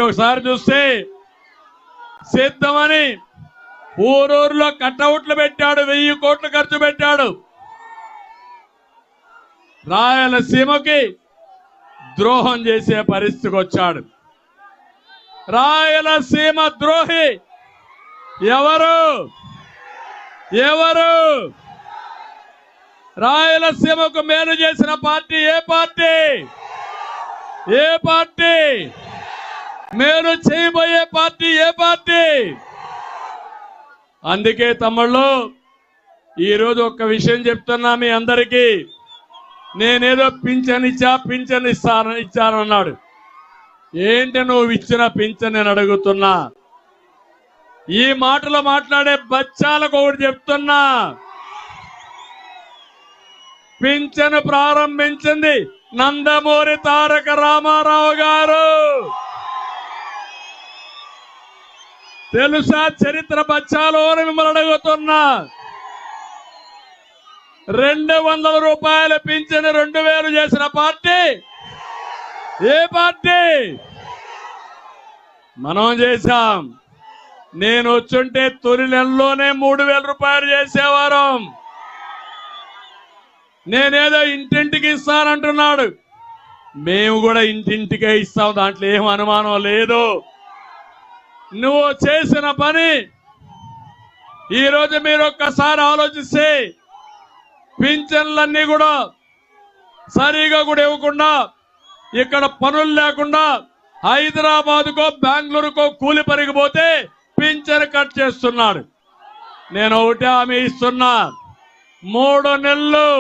ఒకసారి చూస్తే సిద్ధమని ఊరూరులో కట్అవుట్లు పెట్టాడు, 1000 కోట్లు ఖర్చు పెట్టాడు. రాయలసీమకి ద్రోహం చేసే పరిస్థితికి వచ్చాడు. రాయలసీమ ద్రోహి ఎవరు? ఎవరు? రాయలసీమకు మేలు చేసిన పార్టీ ఏ పార్టీ? ఏ పార్టీ? మేలు చేయబోయే పార్టీ ఏ పార్టీ? అందుకే తమ్ముళ్ళు ఈరోజు ఒక్క విషయం చెప్తున్నా మీ అందరికీ. నేనేదో పింఛన్ ఇచ్చానన్నాడు. ఏంటి నువ్వు ఇచ్చిన పింఛన్ నేను అడుగుతున్నా. ఈ మాటలు మాట్లాడే బచ్చాలకు ఒకటి చెప్తున్నా, పింఛను ప్రారంభించింది నందమూరి తారక రామారావు గారు. తెలుసా చరిత్ర బచ్చాలు? మిమ్మల్ని అడుగుతున్నా. 200 రూపాయల పింఛను 2000 చేసిన పార్టీ ఏ పార్టీ? మనం చేశాం. నేను వచ్చుంటే తొలి నెలలోనే 3000 రూపాయలు చేసేవారు. నేనేదో ఇంటింటికి ఇస్తానంటున్నాడు. మేము కూడా ఇంటింటికే ఇస్తాం, దాంట్లో ఏం అనుమానం లేదు. నువ్వు చేసిన పని ఈరోజు మీరు ఒక్కసారి ఆలోచిస్తే పింఛన్లన్నీ కూడా సరిగా కూడా ఇవ్వకుండా, ఇక్కడ పనులు లేకుండా హైదరాబాద్కో బెంగళూరుకో కూలి పరిగిపోతే పింఛన్ కట్ చేస్తున్నాడు. నేను ఒకటే హామీ ఇస్తున్నా, 3 నెలలు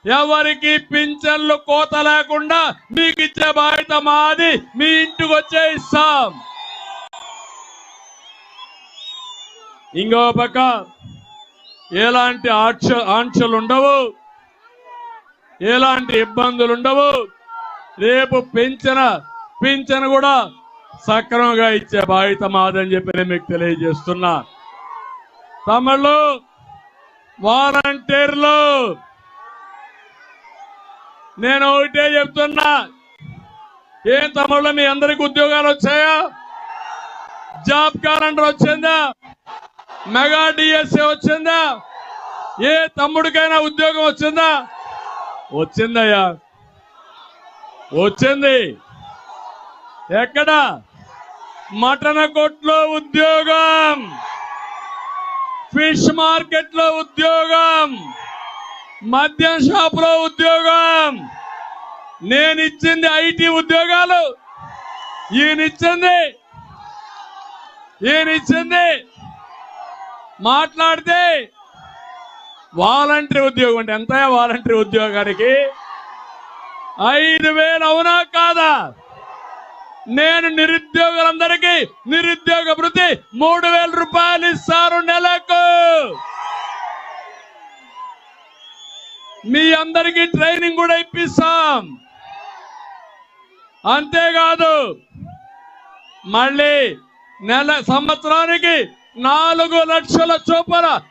ఎవరికి పింఛన్లు కోత లేకుండా మీకు ఇచ్చే బాధ్యత మాది. మీ ఇంటికి వచ్చే ఇస్తాం. ఇంకో పక్క ఎలాంటి ఆంక్షలు ఉండవు, ఎలాంటి ఇబ్బందులు ఉండవు. రేపు పింఛను కూడా సక్రమంగా ఇచ్చే బాధ్యత మాదని చెప్పి నేను మీకు తెలియజేస్తున్నా. తమిళు వాలంటీర్లు నేను ఒకటే చెప్తున్నా, ఏం తమిళ మీ అందరికి ఉద్యోగాలు వచ్చాయా? జాబ్ క్యాలెండర్ వచ్చిందా? మెగా డిఎస్ఏ వచ్చిందా? ఏ తమ్ముడికైనా ఉద్యోగం వచ్చిందా? వచ్చిందయ్యా, వచ్చింది. ఎక్కడ? మటన్ కొట్లో ఉద్యోగం, ఫిష్ మార్కెట్ లో ఉద్యోగం, మద్యం షాప్ లో ఉద్యోగం. నేను ఇచ్చింది ఐటీ ఉద్యోగాలు. ఈయనిచ్చింది మాట్లాడితే వాలంటరీ ఉద్యోగం అంటే ఎంత? వాలంటరీ ఉద్యోగానికి 5000 అవునా కాదా? నేను నిరుద్యోగులందరికీ నిరుద్యోగ భృతి 3000 రూపాయలు ఇస్తారు నెలకు. మీ అందరికీ ట్రైనింగ్ కూడా ఇప్పిస్తాం. అంతేకాదు మళ్ళీ సంవత్సరానికి 4 లక్షల చొప్పున